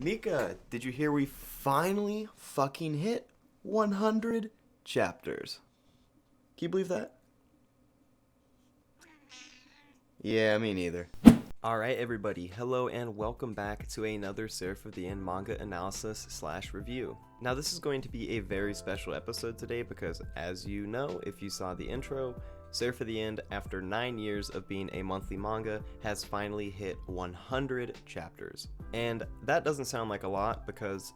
Mika, did you hear we finally fucking hit 100 chapters? Can you believe that? Yeah, me neither. Alright everybody, hello and welcome back to another Seraph of the End manga analysis / review. Now this is going to be a very special episode today because, as you know, if you saw the intro, Seraph of the End, after 9 years of being a monthly manga, has finally hit 100 chapters. And that doesn't sound like a lot because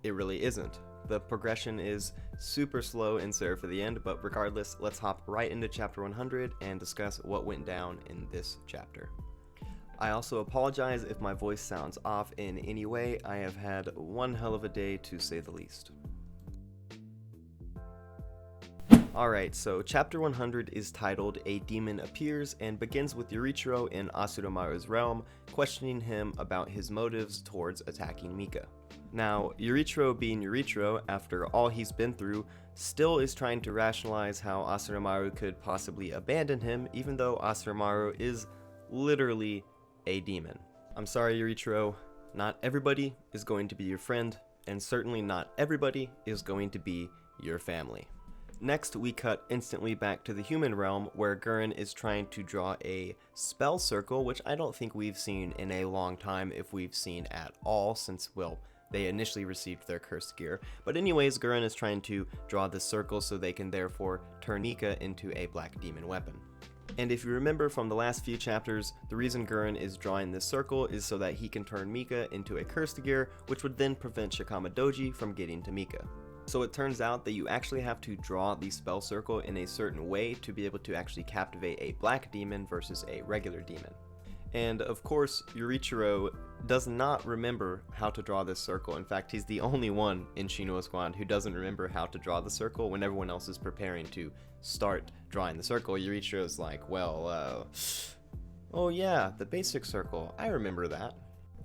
it really isn't. The progression is super slow in Seraph of the End, but regardless, let's hop right into chapter 100 and discuss what went down in this chapter. I also apologize if my voice sounds off in any way. I have had one hell of a day, to say the least. Alright, so chapter 100 is titled A Demon Appears and begins with Yorichiro in Asurumaru's realm, questioning him about his motives towards attacking Mika. Now, Yorichiro being Yorichiro, after all he's been through, still is trying to rationalize how Asurumaru could possibly abandon him, even though Asurumaru is literally a demon. I'm sorry, Yorichiro, not everybody is going to be your friend, and certainly not everybody is going to be your family. Next, we cut instantly back to the human realm, where Gurren is trying to draw a spell circle, which I don't think we've seen in a long time, if we've seen at all, since, well, they initially received their cursed gear. But anyways, Gurren is trying to draw this circle so they can therefore turn Mika into a black demon weapon. And if you remember from the last few chapters, the reason Gurren is drawing this circle is so that he can turn Mika into a cursed gear, which would then prevent Shikama Doji from getting to Mika. So it turns out that you actually have to draw the spell circle in a certain way to be able to actually captivate a black demon versus a regular demon. And of course, Yorichiro does not remember how to draw this circle. In fact, he's the only one in Shinoa Squad who doesn't remember how to draw the circle when everyone else is preparing to start drawing the circle. Yorichiro's like, well, oh yeah, the basic circle, I remember that.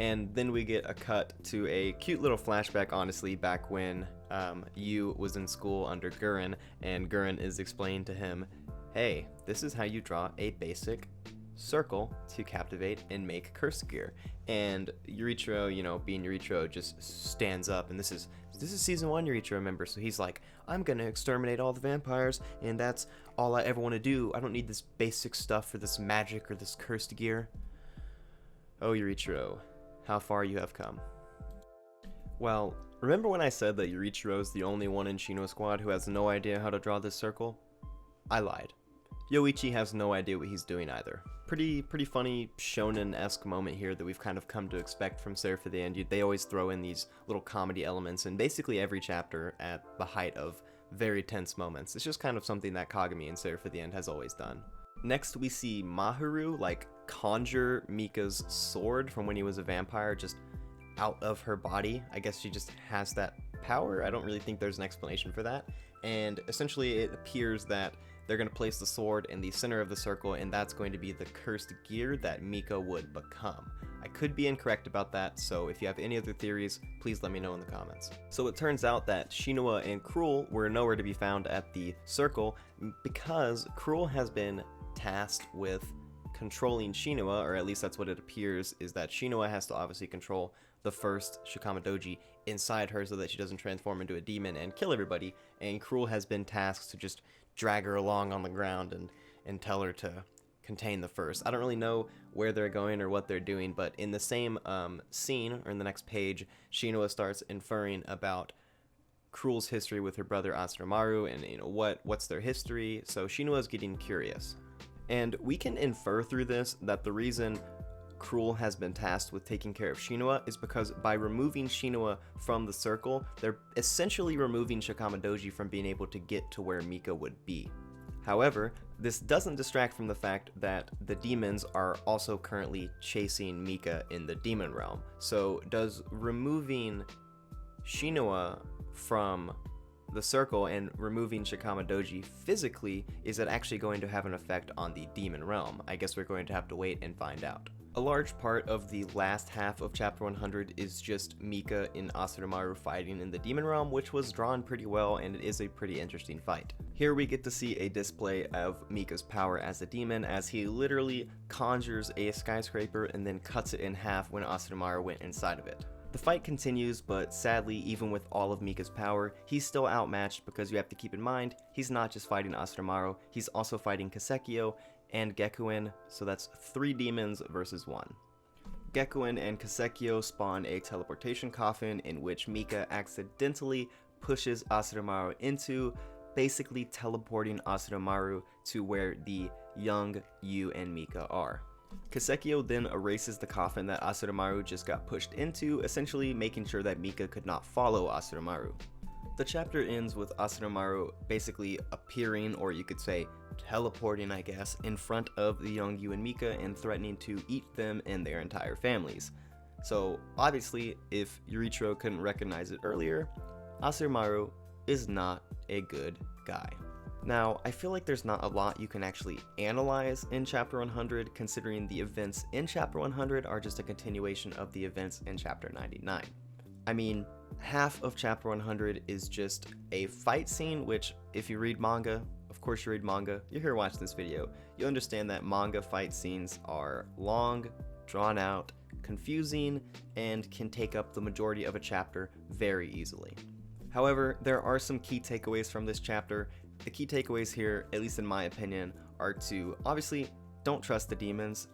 And then we get a cut to a cute little flashback, honestly, back when Yu was in school under Gurren, and Gurren is explaining to him, hey, this is how you draw a basic circle to captivate and make curse gear. And Yorichiro, you know, being Yorichiro, just stands up, and this is season 1 Yorichiro, remember, so he's like, I'm gonna exterminate all the vampires, and that's all I ever want to do. I don't need this basic stuff for this magic or this cursed gear. Oh, Yorichiro, how far you have come. Well, remember when I said that Yorichiro is the only one in Shinoa Squad who has no idea how to draw this circle? I lied. Yoichi has no idea what he's doing either. Pretty funny shonen-esque moment here that we've kind of come to expect from Seraph of the End. They always throw in these little comedy elements in basically every chapter at the height of very tense moments. It's just kind of something that Kagami in Seraph of the End has always done. Next, we see Maharu, like, conjure Mika's sword from when he was a vampire just out of her body. I guess she just has that power. I don't really think there's an explanation for that. And essentially, it appears that they're going to place the sword in the center of the circle, and that's going to be the cursed gear that Mika would become. I could be incorrect about that, so if you have any other theories, please let me know in the comments. So it turns out that Shinoa and Cruel were nowhere to be found at the circle because Cruel has been tasked with controlling Shinoa, or at least that's what it appears, is that Shinoa has to obviously control the first Shikama Doji inside her so that she doesn't transform into a demon and kill everybody, and Cruel has been tasked to just drag her along on the ground and tell her to contain the first. I don't really know where they're going or what they're doing, but in the same scene, or in the next page, Shinoa starts inferring about Cruel's history with her brother Asurumaru, and you know what's their history, so Shinoa's getting curious. And we can infer through this that the reason Cruel has been tasked with taking care of Shinoa is because by removing Shinoa from the circle, they're essentially removing Shikama Doji from being able to get to where Mika would be. However, this doesn't distract from the fact that the demons are also currently chasing Mika in the demon realm. So does removing Shinoa from the circle and removing Shikama Doji physically, is it actually going to have an effect on the demon realm? I guess we're going to have to wait and find out. A large part of the last half of chapter 100 is just Mika and Asurumaru fighting in the demon realm, which was drawn pretty well, and it is a pretty interesting fight. Here we get to see a display of Mika's power as a demon, as he literally conjures a skyscraper and then cuts it in half when Asurumaru went inside of it. The fight continues, but sadly, even with all of Mika's power, he's still outmatched because you have to keep in mind, he's not just fighting Asutomaru, he's also fighting Kasekyo and Gekuen, so that's 3 demons versus 1. Gekuen and Kasekyo spawn a teleportation coffin in which Mika accidentally pushes Asutomaru into, basically teleporting Asutomaru to where the young Yu and Mika are. Kasekyo then erases the coffin that Asutomaru just got pushed into, essentially making sure that Mika could not follow Asutomaru. The chapter ends with Asutomaru basically appearing, or you could say teleporting I guess, in front of the young Yu and Mika and threatening to eat them and their entire families. So obviously, if Yurichiro couldn't recognize it earlier, Asutomaru is not a good guy. Now, I feel like there's not a lot you can actually analyze in Chapter 100, considering the events in Chapter 100 are just a continuation of the events in Chapter 99. I mean, half of Chapter 100 is just a fight scene, which, if you read manga, of course you read manga, you're here watching this video, you understand that manga fight scenes are long, drawn out, confusing, and can take up the majority of a chapter very easily. However, there are some key takeaways from this chapter. The key takeaways here, at least in my opinion, are to, obviously, don't trust the demons.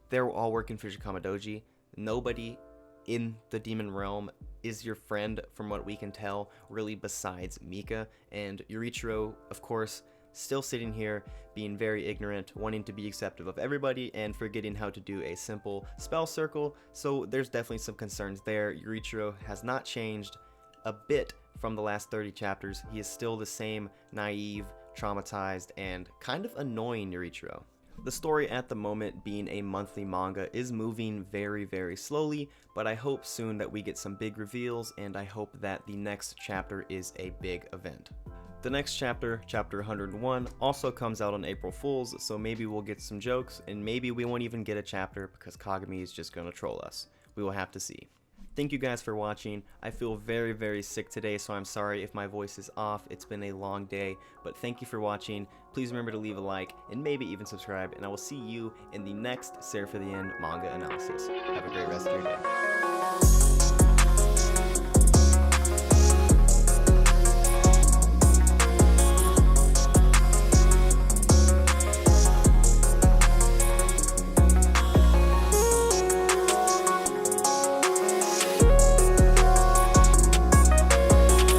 They're all working for Shikama Doji. Nobody in the demon realm is your friend, from what we can tell, really, besides Mika. And Yurichiro, of course, still sitting here, being very ignorant, wanting to be acceptive of everybody, and forgetting how to do a simple spell circle. So there's definitely some concerns there. Yurichiro has not changed a bit from the last 30 chapters. He is still the same naive, traumatized, and kind of annoying Yurichiro. The story at the moment, being a monthly manga, is moving very, very slowly, but I hope soon that we get some big reveals, and I hope that the next chapter is a big event. The next chapter, chapter 101, also comes out on April Fools, so maybe we'll get some jokes, and maybe we won't even get a chapter because Kagami is just gonna troll us. We will have to see. Thank you guys for watching. I feel very, very sick today, so I'm sorry if my voice is off. It's been a long day, but thank you for watching. Please remember to leave a like and maybe even subscribe, and I will see you in the next Seraph of the End manga analysis. Have a great rest of your day.